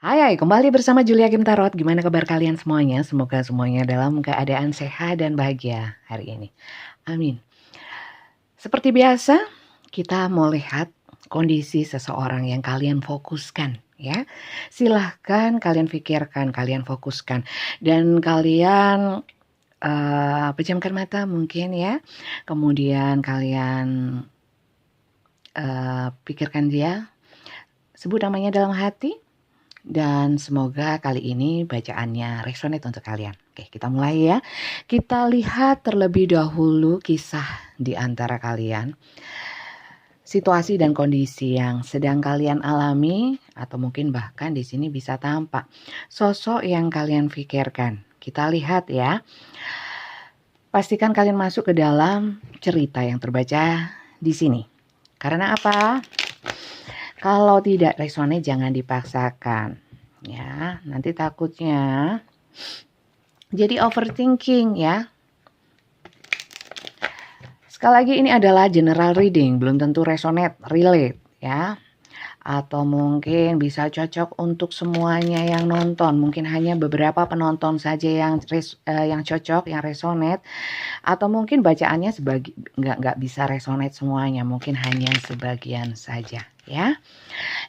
Hai, kembali bersama Julia Kim Tarot. Gimana kabar kalian semuanya? Semoga semuanya dalam keadaan sehat dan bahagia hari ini. Amin. Seperti biasa, kita mau lihat kondisi seseorang yang kalian fokuskan, ya. Silahkan kalian pikirkan, kalian fokuskan, dan kalian pejamkan mata mungkin ya. Kemudian kalian pikirkan dia, sebut namanya dalam hati. Dan semoga kali ini bacaannya resonate untuk kalian. Oke, kita mulai ya. Kita lihat terlebih dahulu kisah di antara kalian. Situasi dan kondisi yang sedang kalian alami atau mungkin bahkan di sini bisa tampak sosok yang kalian pikirkan. Kita lihat ya. Pastikan kalian masuk ke dalam cerita yang terbaca di sini. Karena apa? Kalau tidak resonate jangan dipaksakan. Ya, nanti takutnya jadi overthinking ya. Sekali lagi ini adalah general reading, belum tentu resonate, relate ya. Atau mungkin bisa cocok untuk semuanya yang nonton. Mungkin hanya beberapa penonton saja yang cocok, yang resonate. Atau mungkin bacaannya nggak bisa resonate semuanya, mungkin hanya sebagian saja ya.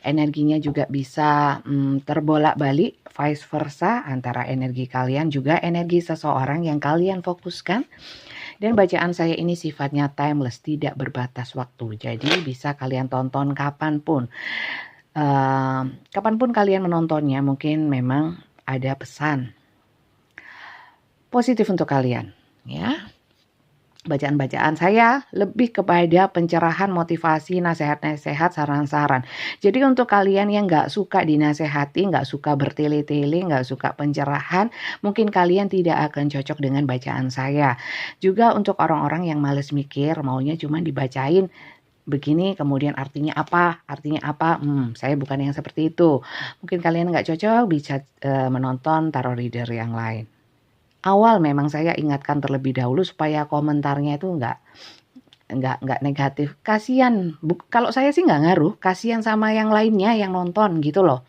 Energinya juga bisa terbolak-balik, vice versa, antara energi kalian juga energi seseorang yang kalian fokuskan. Dan bacaan saya ini sifatnya timeless, tidak berbatas waktu. Jadi bisa kalian tonton kapanpun. Kapanpun kalian menontonnya, mungkin memang ada pesan positif untuk kalian ya. Bacaan-bacaan saya lebih kepada pencerahan, motivasi, nasihat-nasihat, saran-saran. Jadi untuk kalian yang nggak suka dinasehati, nggak suka bertele-tele, nggak suka pencerahan, mungkin kalian tidak akan cocok dengan bacaan saya. Juga untuk orang-orang yang males mikir, maunya cuma dibacain begini, kemudian artinya apa, saya bukan yang seperti itu. Mungkin kalian nggak cocok, bisa menonton tarot reader yang lain. Awal memang saya ingatkan terlebih dahulu supaya komentarnya itu nggak negatif. Kasihan, kalau saya sih nggak ngaruh, kasihan sama yang lainnya yang nonton gitu loh.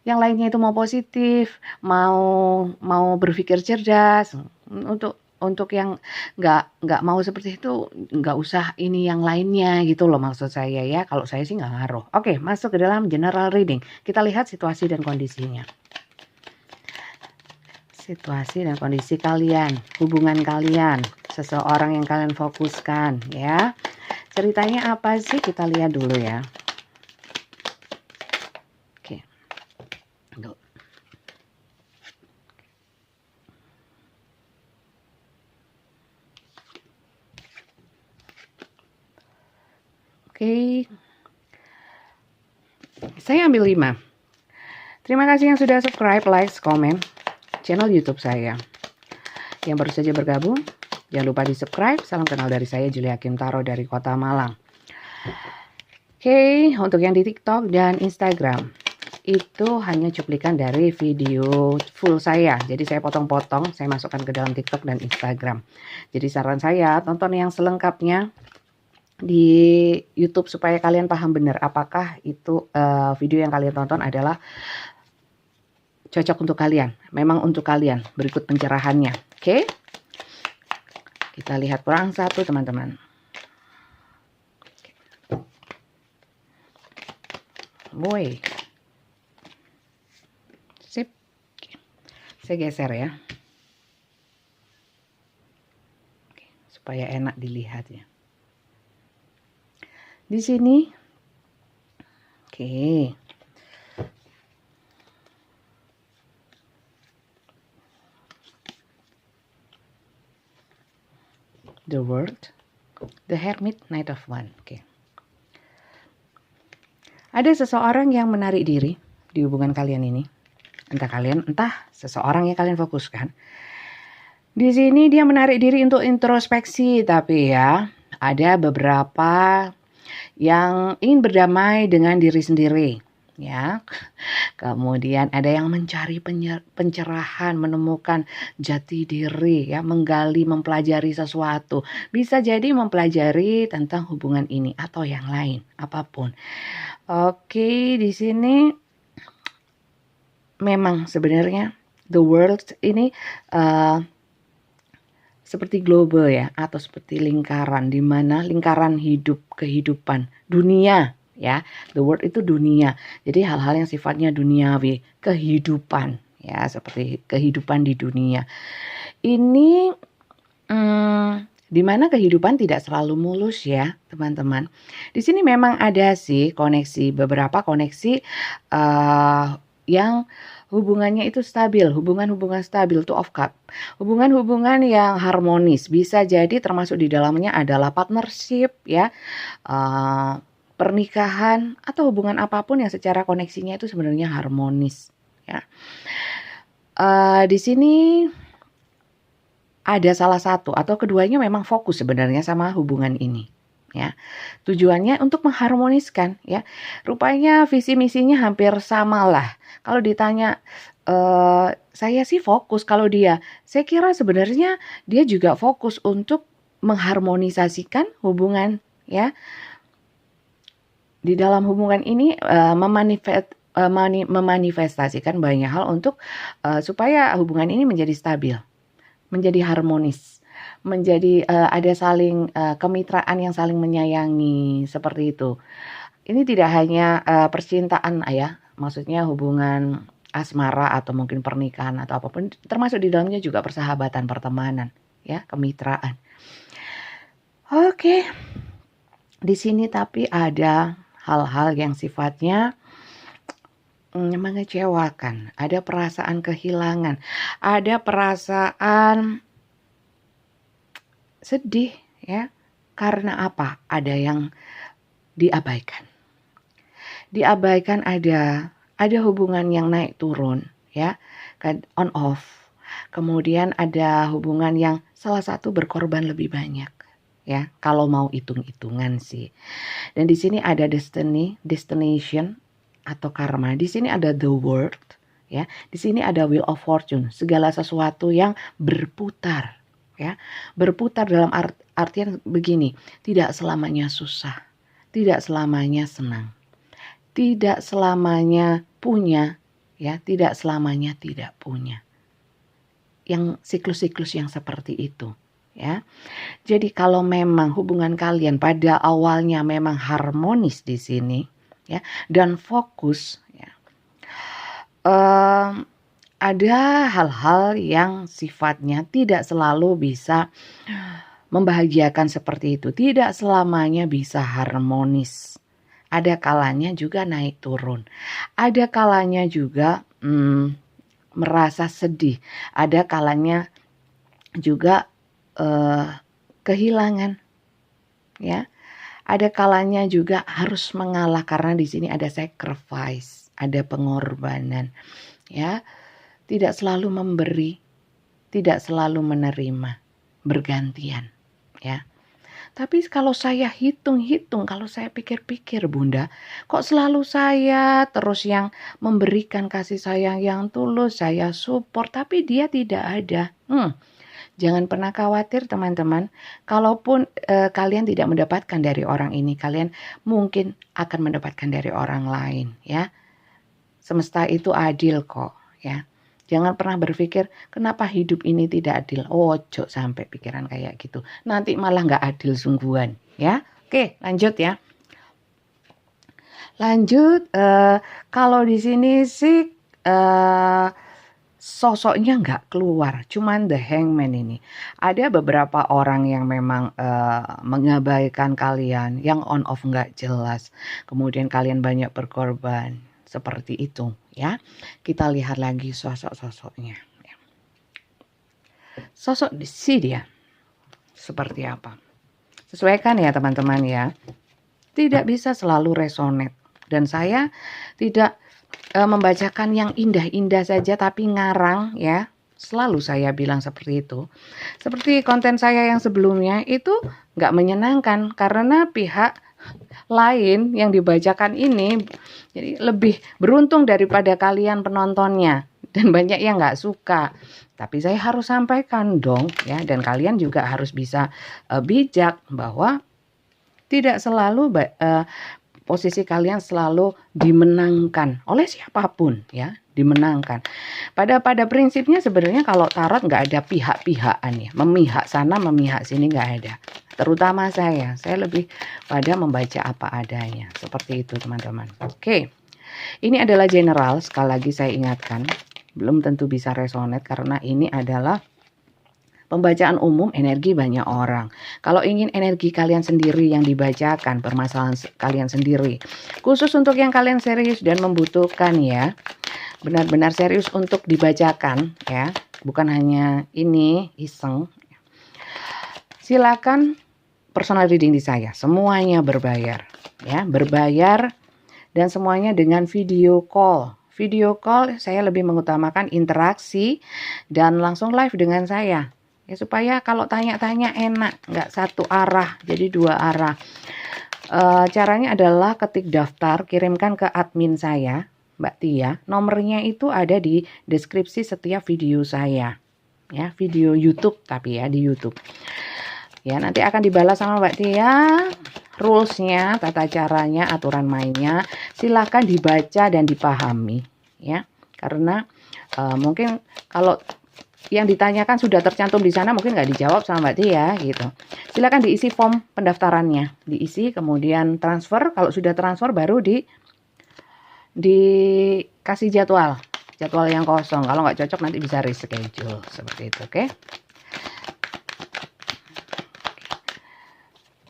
Yang lainnya itu mau positif, mau berpikir cerdas. Untuk yang nggak mau seperti itu, nggak usah ini yang lainnya gitu loh maksud saya ya. Kalau saya sih nggak ngaruh. Oke, masuk ke dalam general reading. Kita lihat situasi dan kondisinya. Situasi dan kondisi kalian, hubungan kalian, seseorang yang kalian fokuskan ya. Ceritanya apa sih? Kita lihat dulu ya. Oke. Oke. Saya ambil 5. Terima kasih yang sudah subscribe, like, komen channel YouTube saya. Yang baru saja bergabung, jangan lupa di subscribe. Salam kenal dari saya, Julia Kim Tarot dari Kota Malang. Oke, untuk yang di TikTok dan Instagram, itu hanya cuplikan dari video full saya. Jadi saya potong-potong, saya masukkan ke dalam TikTok dan Instagram. Jadi saran saya, tonton yang selengkapnya di YouTube supaya kalian paham benar apakah itu video yang kalian tonton adalah cocok untuk kalian, memang untuk kalian. Berikut pencerahannya. Oke. Kita lihat kurang satu teman-teman. Woi. Sip. Saya geser ya. Oke, supaya enak dilihat ya. Di sini. Oke. The World, The Hermit, Knight of Wands. Oke. Ada seseorang yang menarik diri di hubungan kalian ini. Entah seseorang yang kalian fokuskan. Di sini dia menarik diri untuk introspeksi, tapi ya ada beberapa yang ingin berdamai dengan diri sendiri. Ya, kemudian ada yang mencari pencerahan, menemukan jati diri, ya, menggali, mempelajari sesuatu. Bisa jadi mempelajari tentang hubungan ini atau yang lain, apapun. Oke, di sini memang sebenarnya the world ini seperti global ya, atau seperti lingkaran, di mana lingkaran hidup, kehidupan, dunia ya. The world itu dunia. Jadi hal-hal yang sifatnya duniawi, kehidupan ya, seperti kehidupan di dunia. Ini di mana kehidupan tidak selalu mulus ya, teman-teman. Di sini memang ada sih beberapa koneksi yang hubungannya itu stabil, hubungan-hubungan stabil, two of cup. Hubungan-hubungan yang harmonis, bisa jadi termasuk di dalamnya adalah partnership ya, pernikahan atau hubungan apapun yang secara koneksinya itu sebenarnya harmonis ya. Di sini ada salah satu atau keduanya memang fokus sebenarnya sama hubungan ini ya. Tujuannya untuk mengharmoniskan ya. Rupanya visi misinya hampir sama lah. Kalau ditanya saya sih fokus, kalau saya kira sebenarnya dia juga fokus untuk mengharmonisasikan hubungan ya. Di dalam hubungan ini memanifestasikan banyak hal untuk supaya hubungan ini menjadi stabil, menjadi harmonis, menjadi ada saling kemitraan yang saling menyayangi, seperti itu. Ini tidak hanya percintaan ya, maksudnya hubungan asmara atau mungkin pernikahan atau apapun, termasuk di dalamnya juga persahabatan, pertemanan ya, kemitraan. Oke. Di sini tapi ada hal-hal yang sifatnya mengecewakan, ada perasaan kehilangan, ada perasaan sedih ya. Karena apa? Ada yang diabaikan. Diabaikan, ada hubungan yang naik turun ya, on off. Kemudian ada hubungan yang salah satu berkorban lebih banyak ya, kalau mau hitung-hitungan sih. Dan di sini ada destination atau karma. Di sini ada the world ya. Di sini ada wheel of fortune, segala sesuatu yang berputar ya. Berputar dalam artian begini, tidak selamanya susah, tidak selamanya senang, tidak selamanya punya ya, tidak selamanya tidak punya. Yang siklus-siklus yang seperti itu ya. Jadi kalau memang hubungan kalian pada awalnya memang harmonis di sini ya, dan fokus ya, ada hal-hal yang sifatnya tidak selalu bisa membahagiakan seperti itu, tidak selamanya bisa harmonis. Ada kalanya juga naik turun, ada kalanya juga merasa sedih, ada kalanya juga kehilangan ya. Ada kalanya juga harus mengalah karena di sini ada sacrifice, ada pengorbanan ya. Tidak selalu memberi, tidak selalu menerima, bergantian ya. Tapi kalau saya hitung-hitung, kalau saya pikir-pikir Bunda, kok selalu saya terus yang memberikan kasih sayang yang tulus, saya support, tapi dia tidak ada. Jangan pernah khawatir teman-teman, kalaupun kalian tidak mendapatkan dari orang ini, kalian mungkin akan mendapatkan dari orang lain ya. Semesta itu adil kok ya. Jangan pernah berpikir kenapa hidup ini tidak adil. Ojo sampai pikiran kayak gitu. Nanti malah nggak adil sungguhan ya. Oke, lanjut ya. Lanjut, kalau di sini sih sosoknya nggak keluar, cuman the hangman ini. Ada beberapa orang yang memang mengabaikan kalian, yang on off nggak jelas. Kemudian kalian banyak berkorban, seperti itu ya. Kita lihat lagi sosok-sosoknya. Sosok si dia seperti apa? Sesuaikan ya teman-teman ya. Tidak bisa selalu resonate, dan saya tidak membacakan yang indah-indah saja tapi ngarang ya. Selalu saya bilang seperti itu. Seperti konten saya yang sebelumnya itu nggak menyenangkan karena pihak lain yang dibacakan ini jadi lebih beruntung daripada kalian penontonnya, dan banyak yang nggak suka. Tapi saya harus sampaikan dong ya, dan kalian juga harus bisa bijak bahwa tidak selalu posisi kalian selalu dimenangkan oleh siapapun ya. dimenangkan. Pada prinsipnya sebenarnya kalau tarot nggak ada pihak-pihakan ya, memihak sana memihak sini nggak ada. Terutama saya lebih pada membaca apa adanya, seperti itu teman-teman. Oke, ini adalah general, sekali lagi saya ingatkan, belum tentu bisa resonate karena ini adalah pembacaan umum energi banyak orang. Kalau ingin energi kalian sendiri yang dibacakan, permasalahan kalian sendiri, khusus untuk yang kalian serius dan membutuhkan ya, benar-benar serius untuk dibacakan ya, bukan hanya ini iseng. Silakan personal reading di saya, semuanya berbayar ya, berbayar dan semuanya dengan video call. Video call saya lebih mengutamakan interaksi dan langsung live dengan saya. Ya, supaya kalau tanya-tanya enak, nggak satu arah, jadi dua arah. Caranya adalah ketik daftar, kirimkan ke admin saya, Mbak Tia. Nomornya itu ada di deskripsi setiap video saya. Ya, video YouTube tapi ya di YouTube. Ya, nanti akan dibalas sama Mbak Tia. Rules-nya, tata caranya, aturan mainnya, silahkan dibaca dan dipahami. Ya, karena mungkin kalau yang ditanyakan sudah tercantum di sana mungkin nggak dijawab sama Mbak Tia gitu. Silakan diisi form pendaftarannya, diisi kemudian transfer. Kalau sudah transfer baru dikasih jadwal yang kosong. Kalau nggak cocok nanti bisa reschedule seperti itu, oke?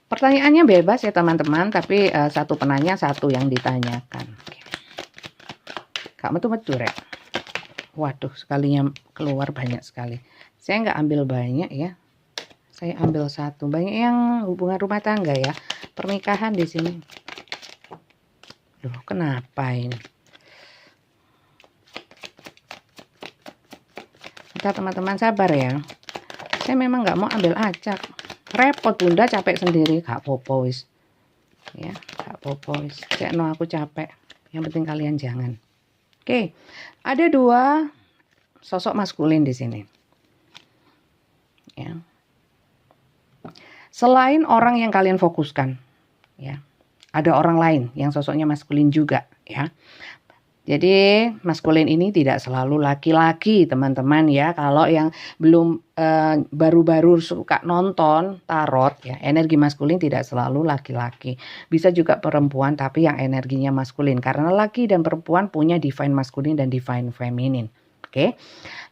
Pertanyaannya bebas ya teman-teman, tapi satu penanya satu yang ditanyakan. Kak metu-metu rek. Waduh, sekalinya keluar banyak sekali. Saya nggak ambil banyak ya. Saya ambil satu. Banyak yang hubungan rumah tangga ya. Pernikahan di sini. Loh, kenapa ini? Kita teman-teman sabar ya. Saya memang nggak mau ambil acak. Repot bunda, capek sendiri. Gak popo wis. Ya, gak popo wis. Cekno aku capek. Yang penting kalian jangan. Oke, ada dua sosok maskulin di sini. Ya. Selain orang yang kalian fokuskan, ya, ada orang lain yang sosoknya maskulin juga, ya. Jadi maskulin ini tidak selalu laki-laki, teman-teman ya. Kalau yang belum baru-baru suka nonton tarot, ya, energi maskulin tidak selalu laki-laki. Bisa juga perempuan, tapi yang energinya maskulin. Karena laki dan perempuan punya divine maskulin dan divine feminin. Oke,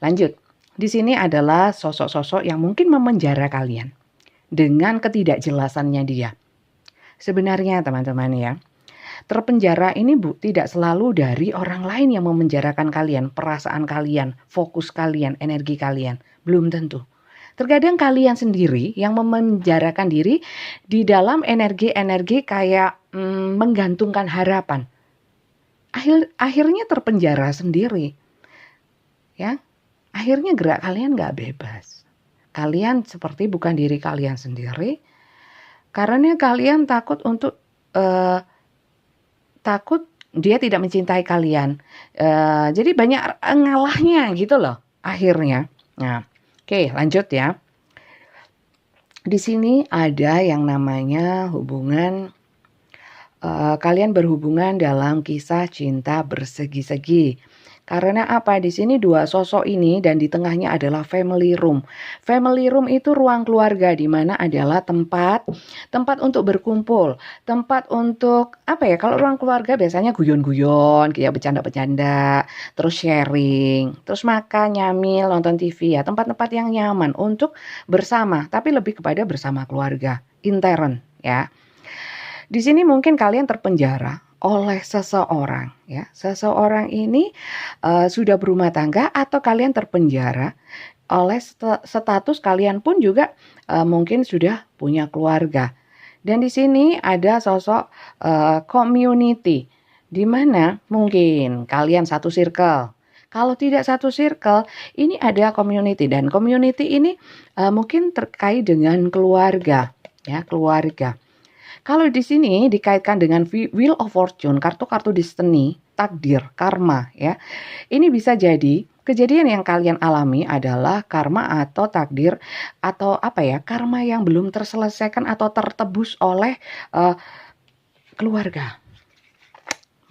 lanjut. Di sini adalah sosok-sosok yang mungkin memenjara kalian dengan ketidakjelasannya dia. Sebenarnya teman-teman ya, terpenjara ini tidak selalu dari orang lain yang memenjarakan kalian, perasaan kalian, fokus kalian, energi kalian. Belum tentu. Terkadang kalian sendiri yang memenjarakan diri di dalam energi-energi kayak menggantungkan harapan. Akhirnya terpenjara sendiri. Ya, akhirnya gerak kalian gak bebas. Kalian seperti bukan diri kalian sendiri. Karena kalian takut untuk takut dia tidak mencintai kalian. Jadi banyak ngalahnya gitu loh akhirnya. Nah, oke, lanjut ya. Di sini ada yang namanya hubungan kalian berhubungan dalam kisah cinta bersegi-segi. Karena apa? Di sini dua sosok ini dan di tengahnya adalah family room. Family room itu ruang keluarga di mana adalah tempat untuk berkumpul, tempat untuk apa ya? Kalau ruang keluarga biasanya guyon-guyon, kayak bercanda-bercanda, terus sharing, terus makan, nyamil, nonton TV ya, tempat-tempat yang nyaman untuk bersama, tapi lebih kepada bersama keluarga, intern ya. Di sini mungkin kalian terpenjara oleh seseorang ya. Seseorang ini sudah berumah tangga atau kalian terpenjara oleh status kalian pun juga mungkin sudah punya keluarga. Dan di sini ada sosok community di mana mungkin kalian satu circle. Kalau tidak satu circle, ini ada community dan community ini mungkin terkait dengan keluarga ya, keluarga. Kalau di sini dikaitkan dengan Wheel of Fortune, kartu-kartu destiny, takdir, karma ya. Ini bisa jadi kejadian yang kalian alami adalah karma atau takdir atau apa ya, karma yang belum terselesaikan atau tertebus oleh keluarga.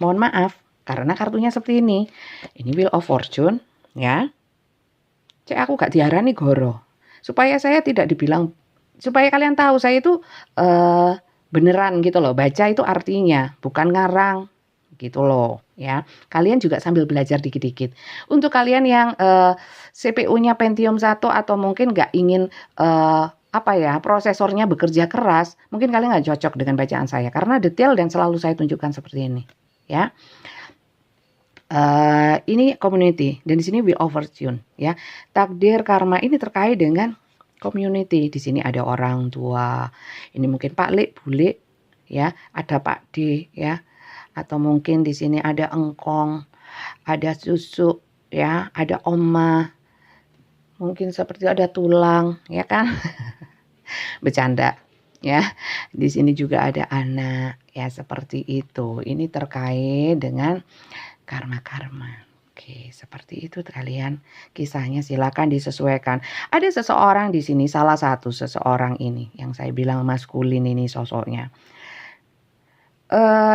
Mohon maaf, Karena kartunya seperti ini. Ini Wheel of Fortune, ya. Cek aku gak diarani goro. Supaya saya tidak dibilang, supaya kalian tahu saya itu beneran gitu loh. Baca itu artinya, bukan ngarang gitu loh, ya. Kalian juga sambil belajar dikit-dikit. Untuk kalian yang CPU-nya Pentium 1 atau mungkin gak ingin prosesornya bekerja keras, mungkin kalian nggak cocok dengan bacaan saya karena detail dan selalu saya tunjukkan seperti ini, ya. Ini community dan di sini Wheel of Fortune, ya. Takdir karma ini terkait dengan community. Di sini ada orang tua, ini mungkin Pak Le, Bule, ya, ada Pak D, ya, atau mungkin di sini ada engkong, ada susu, ya, ada oma, mungkin seperti ada tulang, ya kan? Bercanda, ya. Di sini juga ada anak, ya, seperti itu. Ini terkait dengan karma-karma. Oke, seperti itu kalian. Kisahnya silakan disesuaikan. Ada seseorang di sini, salah satu seseorang ini yang saya bilang maskulin ini sosoknya.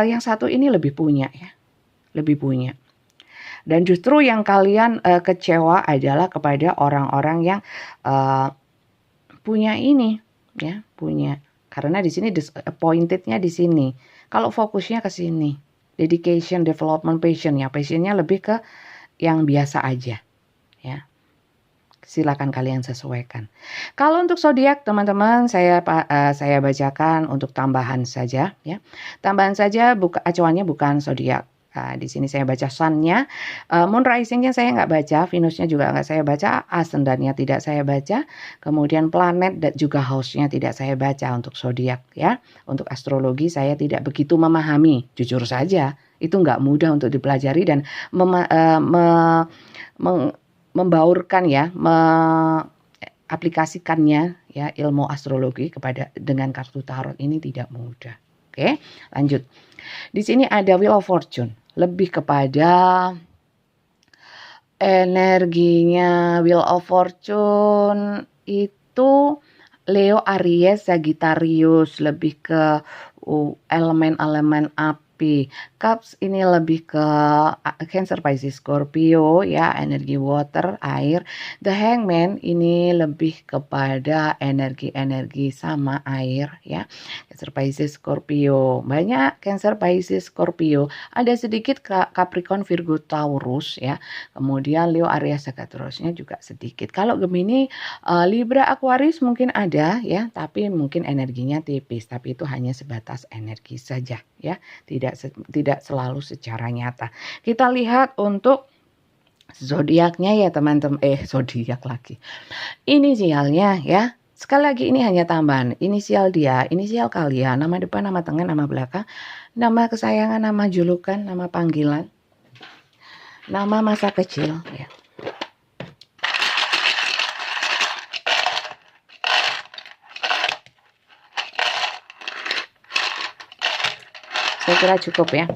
Yang satu ini lebih punya, ya. Lebih punya. Dan justru yang kalian kecewa adalah kepada orang-orang yang punya ini, ya, punya. Karena di sini disappointednya di sini. Kalau fokusnya ke sini, dedication, development, passion, ya, passionnya lebih ke yang biasa aja, ya. Silakan kalian sesuaikan. Kalau untuk zodiak teman-teman, saya bacakan untuk tambahan saja, ya. Tambahan saja, acuannya bukan zodiak. Nah, di sini saya baca sun-nya, moon rising-nya saya nggak baca, Venus-nya juga nggak saya baca, ascendan-nya tidak saya baca, kemudian planet dan juga house-nya tidak saya baca untuk zodiak, ya. Untuk astrologi saya tidak begitu memahami, jujur saja, itu nggak mudah untuk dipelajari dan membaurkan, ya, aplikasikannya, ya, ilmu astrologi dengan kartu tarot ini tidak mudah. Oke, lanjut. Di sini ada Wheel of Fortune, lebih kepada energinya Wheel of Fortune itu Leo, Aries, Sagittarius, lebih ke elemen-elemen api. Cups ini lebih ke Cancer, Pisces, Scorpio, ya, energi water, air. The Hangman ini lebih kepada energi-energi sama air, ya. Cancer, Pisces, Scorpio. Banyak Cancer, Pisces, Scorpio. Ada sedikit Capricorn, Virgo, Taurus, ya. Kemudian Leo, Aries, Sagittariusnya juga sedikit. Kalau Gemini, Libra, Aquarius mungkin ada, ya, tapi mungkin energinya tipis. Tapi itu hanya sebatas energi saja, ya. Tidak selalu secara nyata. Kita lihat untuk zodiaknya, ya teman-teman. Zodiak lagi. Inisialnya, ya. Sekali lagi ini hanya tambahan. Inisial dia, inisial kalian, nama depan, nama tengah, nama belakang, nama kesayangan, nama julukan, nama panggilan, nama masa kecil, ya. Saya kira cukup, ya.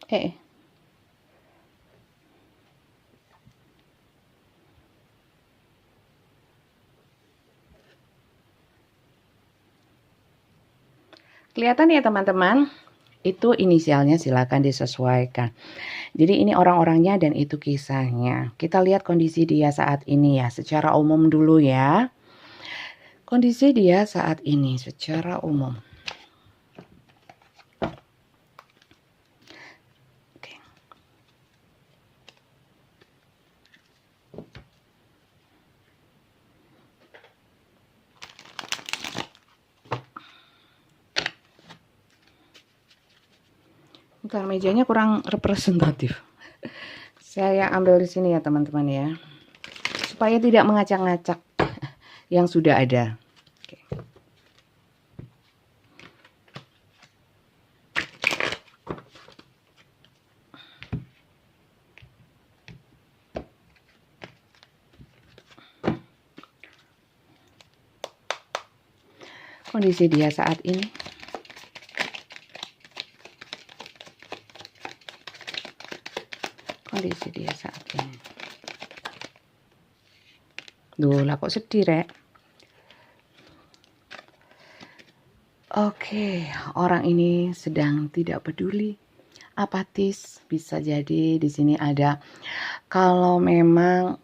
Oke. Kelihatan ya teman-teman, itu inisialnya silakan disesuaikan. Jadi ini orang-orangnya dan itu kisahnya. Kita lihat kondisi dia saat ini, ya, secara umum dulu, ya. Kondisi dia saat ini secara umum. Oke. Bentar, mejanya kurang representatif. Saya ambil di sini, ya teman-teman, ya. Supaya tidak mengacak-ngacak yang sudah ada. Oke. kondisi dia saat ini. Kondisi dia saat ini. Duh, lah kok sedih, Rek? Oke, orang ini sedang tidak peduli, apatis. Bisa jadi di sini ada, kalau memang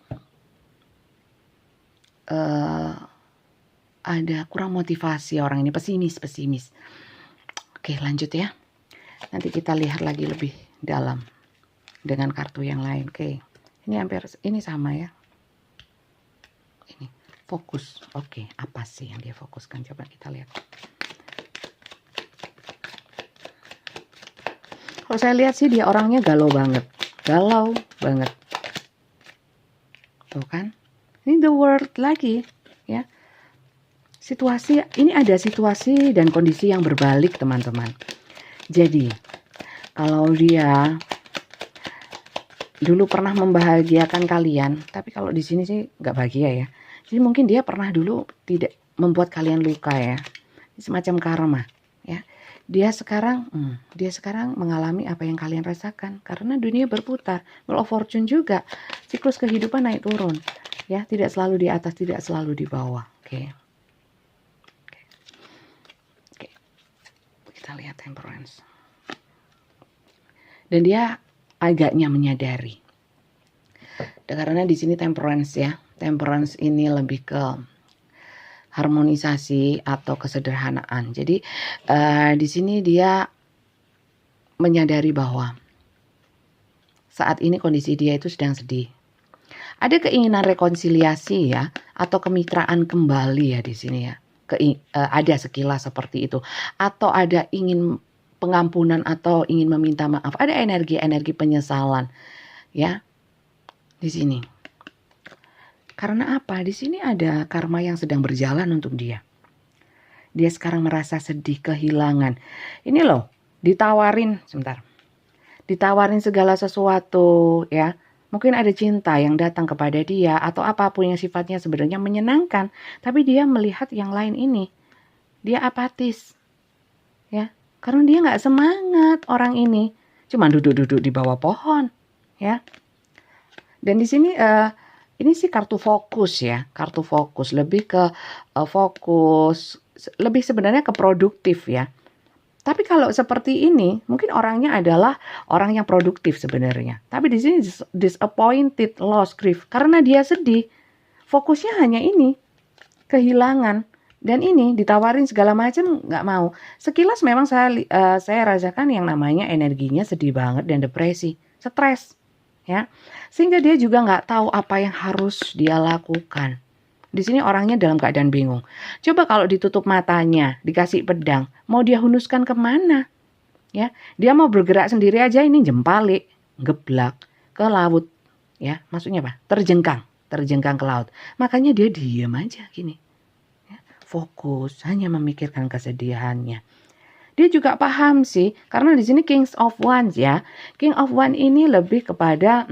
ada kurang motivasi, orang ini pesimis. Oke, lanjut ya. Nanti kita lihat lagi lebih dalam dengan kartu yang lain. Oke, ini hampir ini sama ya. Ini fokus. Oke, apa sih yang dia fokuskan? Coba kita lihat. Kalau saya lihat sih dia orangnya galau banget. Tuh kan? Ini the world lagi, ya. Situasi, ini ada situasi dan kondisi yang berbalik, teman-teman. Jadi, kalau dia dulu pernah membahagiakan kalian, tapi kalau di sini sih nggak bahagia ya. Jadi mungkin dia pernah dulu tidak membuat kalian luka ya. Semacam karma, ya. Dia sekarang mengalami apa yang kalian rasakan karena dunia berputar. Wheel of Fortune juga, siklus kehidupan naik turun, ya, tidak selalu di atas, tidak selalu di bawah. Oke. Kita lihat Temperance. Dan dia agaknya menyadari. Karena di sini Temperance ya. Temperance ini lebih ke harmonisasi atau kesederhanaan. Jadi di sini dia menyadari bahwa saat ini kondisi dia itu sedang sedih. Ada keinginan rekonsiliasi ya, atau kemitraan kembali ya di sini ya. Ada sekilas seperti itu. Atau ada ingin pengampunan atau ingin meminta maaf. Ada energi-energi penyesalan ya di sini. Karena apa? Di sini ada karma yang sedang berjalan untuk dia. Dia sekarang merasa sedih, kehilangan. Ini loh, ditawarin segala sesuatu ya. Mungkin ada cinta yang datang kepada dia atau apapun yang sifatnya sebenarnya menyenangkan, tapi dia melihat yang lain ini. Dia apatis. Ya, karena dia nggak semangat orang ini. Cuma duduk-duduk di bawah pohon, ya. Dan di sini ini sih kartu fokus ya, kartu fokus lebih ke fokus, lebih sebenarnya ke produktif ya. Tapi kalau seperti ini, mungkin orangnya adalah orang yang produktif sebenarnya. Tapi di sini disappointed, lost, grief, karena dia sedih. Fokusnya hanya ini, kehilangan, dan ini ditawarin segala macam nggak mau. Sekilas memang saya rasakan yang namanya energinya sedih banget dan depresi, stres. Ya, sehingga dia juga nggak tahu apa yang harus dia lakukan. Di sini orangnya dalam keadaan bingung. Coba kalau ditutup matanya, dikasih pedang, mau dia hunuskan kemana? Ya, dia mau bergerak sendiri aja ini jempalik, geblak ke laut. Ya, maksudnya apa? Terjengkang ke laut. Makanya dia diam aja gini. Ya, fokus, hanya memikirkan kesedihannya. Dia juga paham sih, karena di sini King of Wands ya. King of Wands ini lebih kepada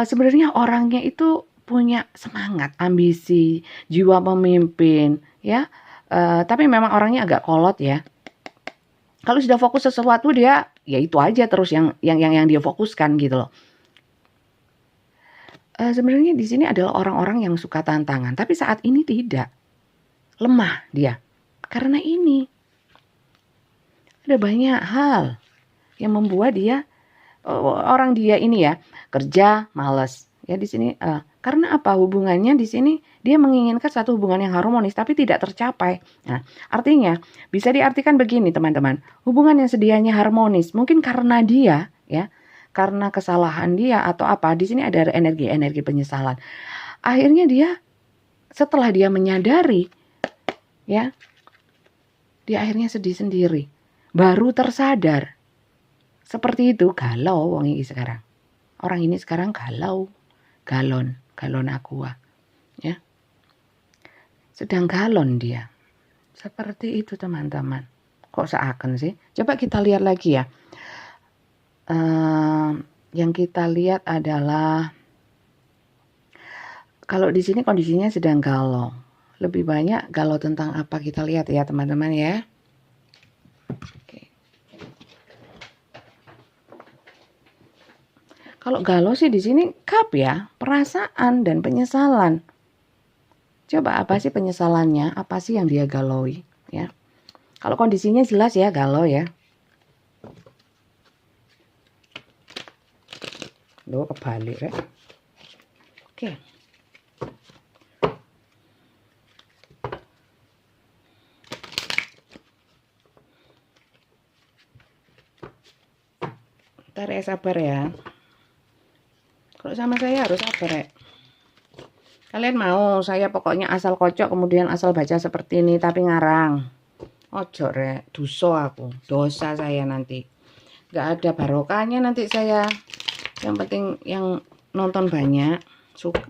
sebenarnya orangnya itu punya semangat, ambisi, jiwa pemimpin ya. Tapi memang orangnya agak kolot ya. Kalau sudah fokus sesuatu dia ya itu aja terus yang dia fokuskan gitu loh. Sebenarnya di sini adalah orang-orang yang suka tantangan, tapi saat ini tidak. Lemah dia. Karena ini ada banyak hal yang membuat dia orang dia ini ya kerja malas ya di sini karena apa hubungannya di sini dia menginginkan satu hubungan yang harmonis tapi tidak tercapai. Nah, artinya bisa diartikan begini teman-teman, hubungan yang sedianya harmonis mungkin karena dia ya, karena kesalahan dia atau apa, di sini ada energi-energi penyesalan. Akhirnya dia setelah dia menyadari ya, dia akhirnya sedih sendiri. Baru tersadar. Seperti itu, galau wong ini sekarang. Orang ini sekarang galau. Galon aqua. Ya. Sedang galon dia. Seperti itu teman-teman. Kok seakan sih? Coba kita lihat lagi ya. Yang kita lihat adalah kalau di sini kondisinya sedang galau. lebih banyak galau tentang apa, kita lihat ya teman-teman ya. Oke. Kalau galau sih di sini cup ya, perasaan dan penyesalan. Coba apa sih penyesalannya? Apa sih yang dia galaui ya? Kalau kondisinya jelas ya galau ya. Loh, kebalik ya. Oke. Ntar ya, sabar ya. Kalau sama saya harus sabar ya. Kalian mau saya pokoknya asal kocok kemudian asal baca seperti ini tapi ngarang. Ojo rek, dosa saya nanti. Gak ada barokahnya nanti saya. Yang penting yang nonton banyak,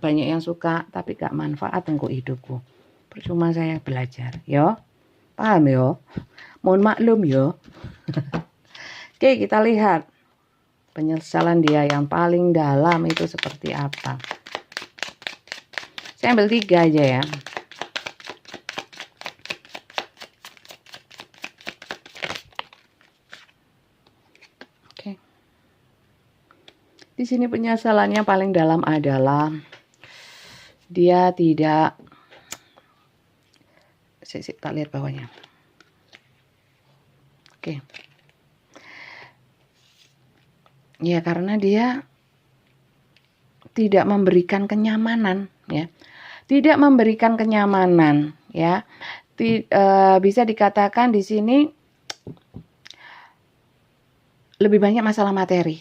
banyak yang suka, tapi gak manfaat untuk hidupku. Percuma saya belajar, yo. Paham yo? Mohon maklum yo. Oke, kita lihat penyesalan dia yang paling dalam itu seperti apa. Saya ambil 3 aja ya. Di sini penyesalannya paling dalam adalah dia tidak, tak lihat bawahnya. Oke. Ya karena dia tidak memberikan kenyamanan ya. Tidak memberikan kenyamanan ya. Bisa dikatakan di sini lebih banyak masalah materi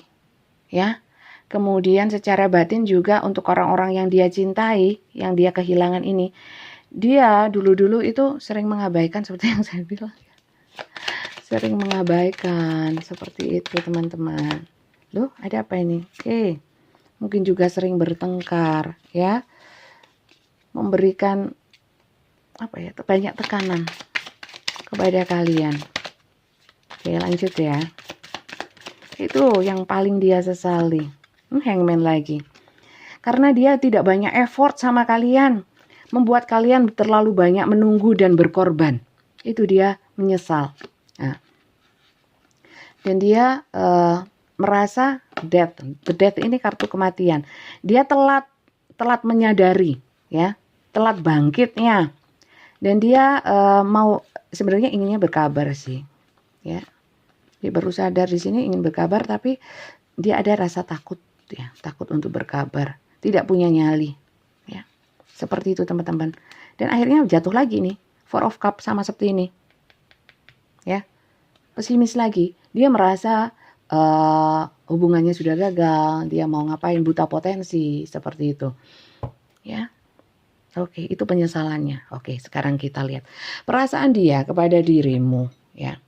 ya. Kemudian secara batin juga untuk orang-orang yang dia cintai, yang dia kehilangan ini, dia dulu-dulu itu sering mengabaikan seperti yang saya bilang. Sering mengabaikan seperti itu teman-teman. Loh, ada apa ini? Oke. Mungkin juga sering bertengkar ya. Memberikan apa ya? Banyak tekanan kepada kalian. Oke, lanjut ya. Itu yang paling dia sesali. Hangman lagi. Karena dia tidak banyak effort sama kalian. Membuat kalian terlalu banyak menunggu dan berkorban. Itu dia menyesal. Nah. Dan dia merasa death. The death ini kartu kematian. Dia telat menyadari. Ya, telat bangkitnya. Dan dia mau sebenarnya inginnya berkabar sih. Ya. Dia baru sadar di sini ingin berkabar tapi dia ada rasa takut ya, takut untuk berkabar, tidak punya nyali ya. Seperti itu teman-teman. Dan akhirnya jatuh lagi nih, 4 of Cup sama seperti ini. Ya. Pesimis lagi. Dia merasa hubungannya sudah gagal, dia mau ngapain, buta potensi, seperti itu. Ya. Oke, itu penyesalannya. Oke, sekarang kita lihat perasaan dia kepada dirimu ya.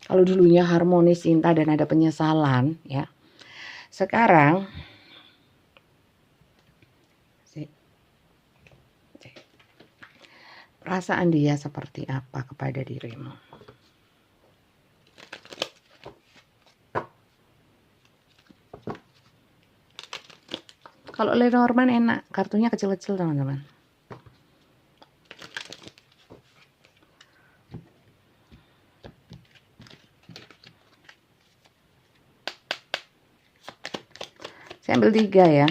Kalau dulunya harmonis, cinta dan ada penyesalan ya. Sekarang perasaan dia seperti apa kepada dirimu? Kalau Lenormand enak, kartunya kecil-kecil teman-teman. Saya ambil 3 ya.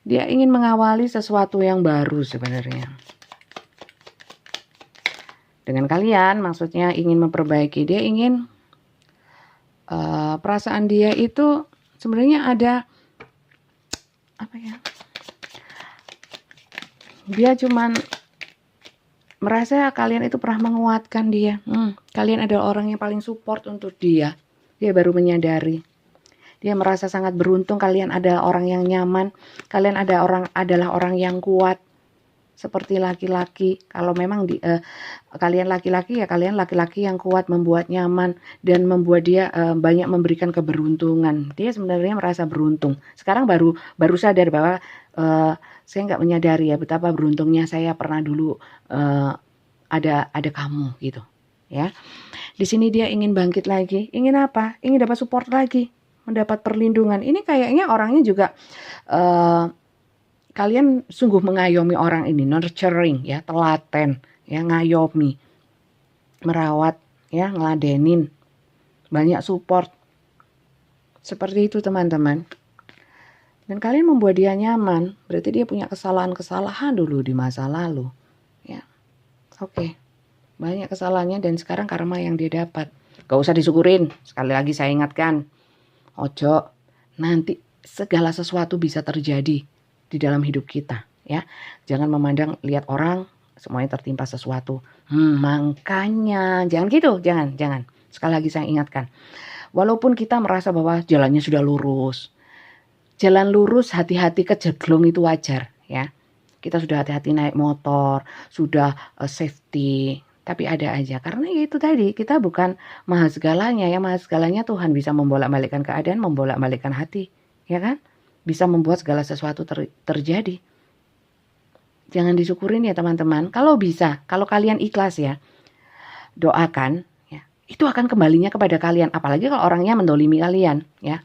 Dia ingin mengawali sesuatu yang baru sebenarnya. Dengan kalian, maksudnya ingin memperbaiki. Dia ingin perasaan dia itu sebenarnya ada apa ya? Dia cuman merasa kalian itu pernah menguatkan dia. Kalian adalah orang yang paling support untuk dia. Dia baru menyadari. Dia merasa sangat beruntung kalian adalah orang yang nyaman. Kalian adalah orang yang kuat. Seperti laki-laki. Kalau memang kalian laki-laki ya kalian laki-laki yang kuat, membuat nyaman dan membuat dia banyak memberikan keberuntungan. Dia sebenarnya merasa beruntung. Sekarang baru sadar bahwa saya nggak menyadari ya betapa beruntungnya saya pernah dulu ada kamu gitu. Ya. Di sini dia ingin bangkit lagi. Ingin apa? Ingin dapat support lagi, mendapat perlindungan. Ini kayaknya orangnya juga kalian sungguh mengayomi orang ini, nurturing ya, telaten ya, ngayomi, merawat ya, ngeladenin, banyak support. Seperti itu teman-teman. Dan kalian membuat dia nyaman, berarti dia punya kesalahan-kesalahan dulu di masa lalu. Ya, oke. Banyak kesalahannya dan sekarang karma yang dia dapat. Gak usah disyukurin. Sekali lagi saya ingatkan, ojo, nanti segala sesuatu bisa terjadi di dalam hidup kita. Ya, jangan memandang lihat orang semuanya tertimpa sesuatu. Makanya jangan gitu, jangan. Sekali lagi saya ingatkan, walaupun kita merasa bahwa jalannya sudah lurus, jalan lurus hati-hati kejeglong itu wajar ya. Kita sudah hati-hati naik motor, sudah safety, tapi ada aja. Karena itu tadi, kita bukan maha segalanya ya. Maha segalanya Tuhan bisa membolak-balikkan keadaan, membolak-balikkan hati. Ya kan? Bisa membuat segala sesuatu terjadi. Jangan disyukurin ya teman-teman. Kalau bisa, kalau kalian ikhlas ya, doakan ya. Itu akan kembalinya kepada kalian. Apalagi kalau orangnya mendolimi kalian ya.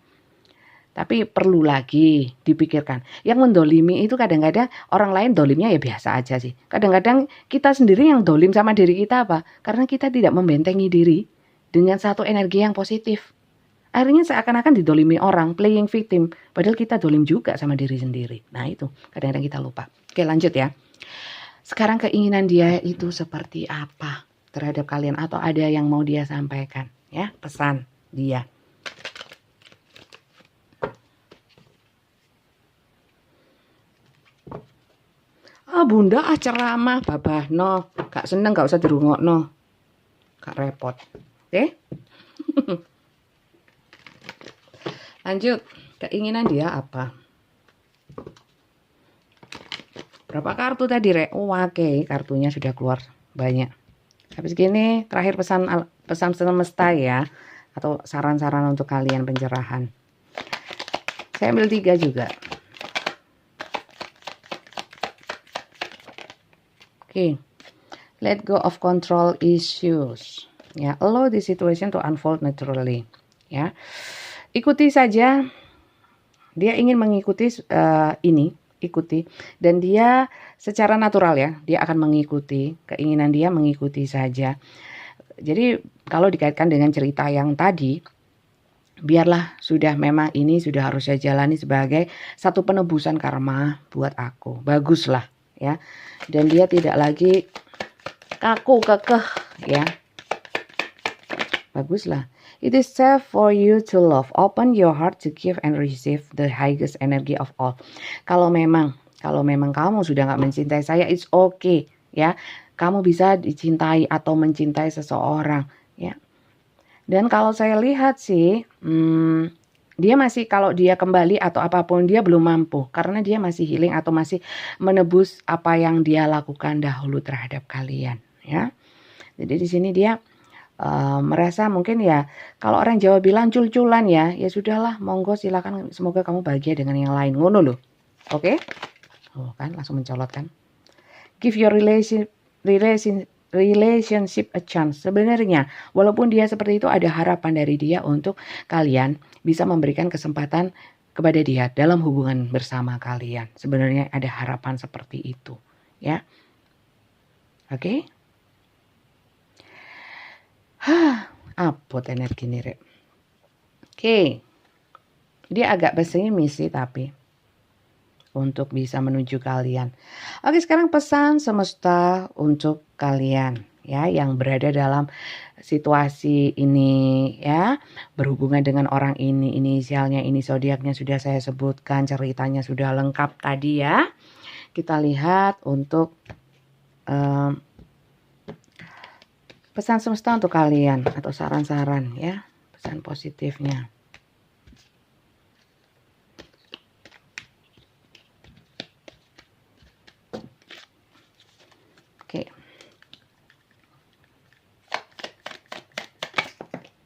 Tapi perlu lagi dipikirkan. Yang mendolimi itu kadang-kadang orang lain dolimnya ya biasa aja sih. Kadang-kadang kita sendiri yang dolim sama diri kita apa? Karena kita tidak membentengi diri dengan satu energi yang positif. Akhirnya seakan-akan didolimi orang, playing victim. Padahal kita dolim juga sama diri sendiri. Nah itu kadang-kadang kita lupa. Oke lanjut ya. Sekarang keinginan dia itu seperti apa terhadap kalian? Atau ada yang mau dia sampaikan? Ya, pesan dia. Bunda ceramah babahno, gak seneng gak usah dirungokno. Gak repot. Oke? Lanjut, keinginan dia apa? Berapa kartu tadi, Rek? Oke, kartunya sudah keluar banyak. Habis gini, terakhir pesan semesta ya, atau saran-saran untuk kalian pencerahan. Saya ambil 3 juga. Oke. Let go of control issues. Ya, allow the situation to unfold naturally. Ya. Ikuti saja. Dia ingin mengikuti ikuti, dan dia secara natural ya, dia akan mengikuti, keinginan dia mengikuti saja. Jadi kalau dikaitkan dengan cerita yang tadi, biarlah sudah memang ini sudah harus saya jalani sebagai satu penebusan karma buat aku. Baguslah ya. Dan dia tidak lagi kaku kekeh ya. Baguslah. It is safe for you to love. Open your heart to give and receive the highest energy of all. Kalau memang kamu sudah nggak mencintai saya, it's okay ya. Kamu bisa dicintai atau mencintai seseorang ya. Dan kalau saya lihat sih, dia masih, kalau dia kembali atau apapun dia belum mampu karena dia masih healing atau masih menebus apa yang dia lakukan dahulu terhadap kalian ya. Jadi di sini dia merasa mungkin ya, kalau orang Jawa bilang cul-culan ya sudahlah, monggo silakan, semoga kamu bahagia dengan yang lain, ngono loh. Oke? Oh kan langsung mencolot kan. Give your relationship a chance. Sebenarnya walaupun dia seperti itu, ada harapan dari dia untuk kalian bisa memberikan kesempatan kepada dia dalam hubungan bersama kalian. Sebenarnya ada harapan seperti itu ya. Oke? Apot energi nih, Rek. Oke. Dia agak pesimis sih tapi untuk bisa menuju kalian. Oke, sekarang pesan semesta untuk kalian ya yang berada dalam situasi ini ya, berhubungan dengan orang ini, inisialnya ini, zodiaknya sudah saya sebutkan, ceritanya sudah lengkap tadi ya. Kita lihat untuk pesan semesta untuk kalian atau saran-saran ya, pesan positifnya. Oke.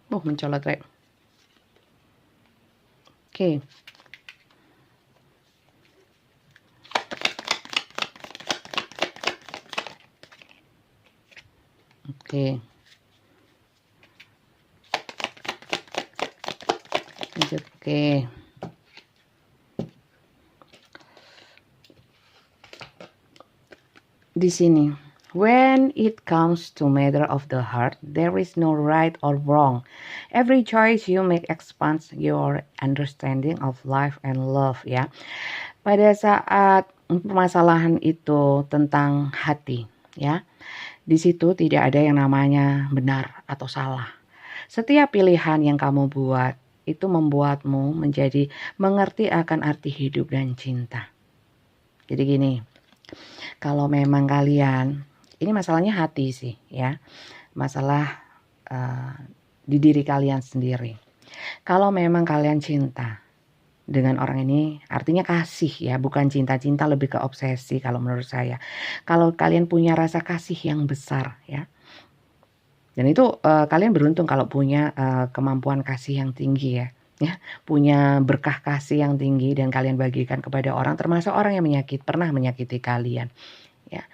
Mencolot, Rek. Oke. Oke. Lanjut, oke. di sini. When it comes to matter of the heart, there is no right or wrong. Every choice you make expands your understanding of life and love, ya. Pada saat permasalahan itu tentang hati, ya. Di situ tidak ada yang namanya benar atau salah. Setiap pilihan yang kamu buat itu membuatmu menjadi mengerti akan arti hidup dan cinta. Jadi gini, kalau memang kalian, ini masalahnya hati sih ya, masalah di diri kalian sendiri. Kalau memang kalian cinta dengan orang ini, artinya kasih ya, bukan cinta-cinta, lebih ke obsesi kalau menurut saya. Kalau kalian punya rasa kasih yang besar ya, dan itu kalian beruntung kalau punya kemampuan kasih yang tinggi ya, punya berkah kasih yang tinggi dan kalian bagikan kepada orang, termasuk orang yang pernah menyakiti kalian ya.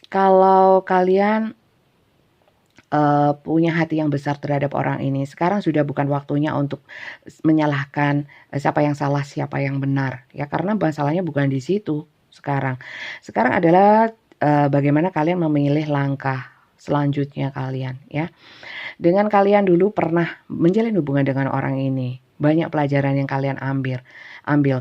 Kalau kalian punya hati yang besar terhadap orang ini, sekarang sudah bukan waktunya untuk menyalahkan siapa yang salah, siapa yang benar ya, karena masalahnya bukan di situ sekarang. Sekarang adalah bagaimana kalian memilih langkah selanjutnya kalian ya. Dengan kalian dulu pernah menjalin hubungan dengan orang ini, banyak pelajaran yang kalian ambil.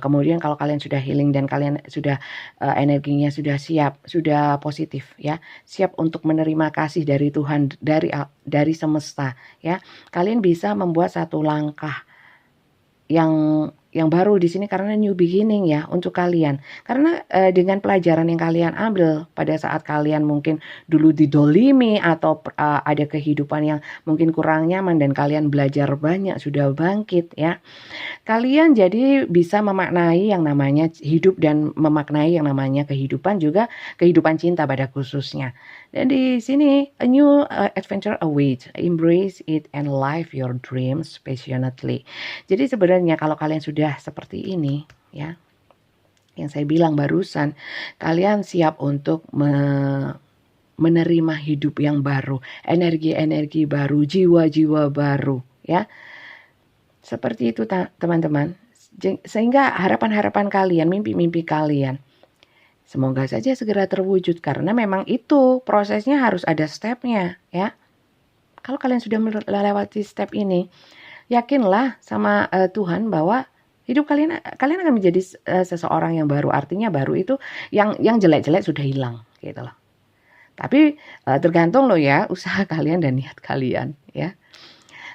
Kemudian kalau kalian sudah healing dan kalian sudah energinya sudah siap, sudah positif ya, siap untuk menerima kasih dari Tuhan, dari semesta ya, kalian bisa membuat satu langkah yang baru di sini karena new beginning ya untuk kalian. Karena dengan pelajaran yang kalian ambil pada saat kalian mungkin dulu didolimi atau ada kehidupan yang mungkin kurang nyaman dan kalian belajar banyak, sudah bangkit ya. Kalian jadi bisa memaknai yang namanya hidup dan memaknai yang namanya kehidupan, juga kehidupan cinta pada khususnya. Dan di sini a new adventure awaits. Embrace it and live your dreams passionately. Jadi sebenarnya kalau kalian sudah seperti ini ya, yang saya bilang barusan, kalian siap untuk menerima hidup yang baru, energi-energi baru, jiwa-jiwa baru ya. Seperti itu teman-teman. Sehingga harapan-harapan kalian, mimpi-mimpi kalian, semoga saja segera terwujud, karena memang itu prosesnya harus ada stepnya ya. Kalau kalian sudah melewati step ini, yakinlah sama Tuhan bahwa hidup kalian akan menjadi seseorang yang baru. Artinya baru itu yang jelek-jelek sudah hilang gitu loh. Tapi tergantung loh ya usaha kalian dan niat kalian ya.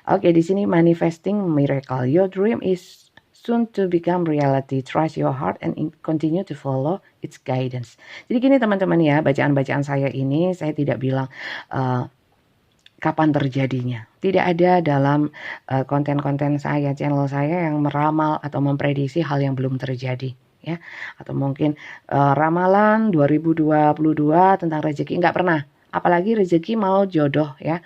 Oke, di sini manifesting miracle. Your dream is soon to become reality. Trust your heart and continue to follow its guidance. Jadi gini teman-teman ya, bacaan-bacaan saya ini saya tidak bilang kapan terjadinya. Tidak ada dalam konten-konten saya, channel saya yang meramal atau memprediksi hal yang belum terjadi ya. Atau mungkin ramalan 2022 tentang rezeki, nggak pernah. Apalagi rezeki mau jodoh ya.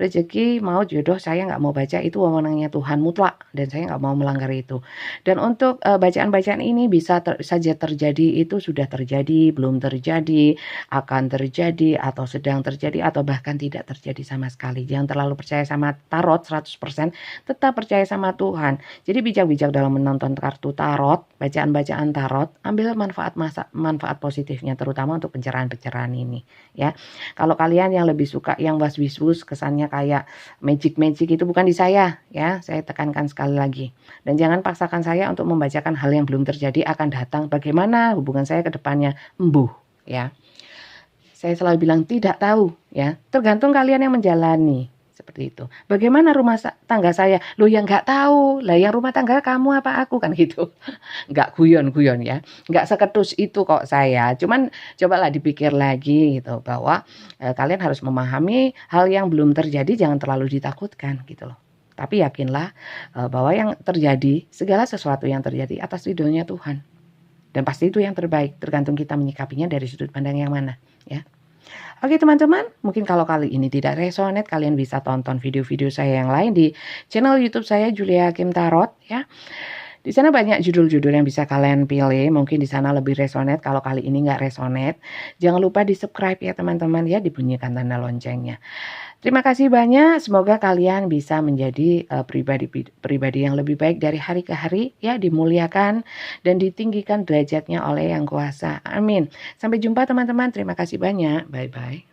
Rezeki mau jodoh saya nggak mau baca, itu wewenangnya Tuhan mutlak dan saya nggak mau melanggar itu. Dan untuk bacaan-bacaan ini bisa saja terjadi, itu sudah terjadi, belum terjadi, akan terjadi, atau sedang terjadi, atau bahkan tidak terjadi sama sekali. Jangan terlalu percaya sama tarot 100%, tetap percaya sama Tuhan. Jadi bijak-bijak dalam menonton kartu tarot, bacaan-bacaan tarot, ambil manfaat positifnya, terutama untuk pencerahan-pencerahan ini ya. Kalau kalian yang lebih suka yang was-wiswus, kesannya kayak magic itu bukan di saya ya, saya tekankan sekali lagi. Dan jangan paksakan saya untuk membacakan hal yang belum terjadi akan datang, bagaimana hubungan saya ke depannya, embuh ya. Saya selalu bilang tidak tahu ya, tergantung kalian yang menjalani. Seperti itu. Bagaimana rumah tangga saya? Loh yang nggak tahu. Lah yang rumah tangga kamu apa aku, kan gitu. Nggak guyon-guyon ya. Nggak seketus itu kok saya. Cuman cobalah dipikir lagi gitu, bahwa kalian harus memahami hal yang belum terjadi, jangan terlalu ditakutkan gitu loh. Tapi yakinlah bahwa yang terjadi, segala sesuatu yang terjadi atas ridhonya Tuhan. Dan pasti itu yang terbaik, tergantung kita menyikapinya dari sudut pandang yang mana ya. Oke teman-teman, mungkin kalau kali ini tidak resonate, kalian bisa tonton video-video saya yang lain di channel YouTube saya, Julia Kim Tarot ya. Di sana banyak judul-judul yang bisa kalian pilih, mungkin di sana lebih resonate. Kalau kali ini nggak resonate, jangan lupa di subscribe ya teman-teman ya, dibunyikan tanda loncengnya. Terima kasih banyak, semoga kalian bisa menjadi pribadi yang lebih baik dari hari ke hari, ya, dimuliakan dan ditinggikan derajatnya oleh Yang Kuasa. Amin. Sampai jumpa teman-teman, terima kasih banyak. Bye-bye.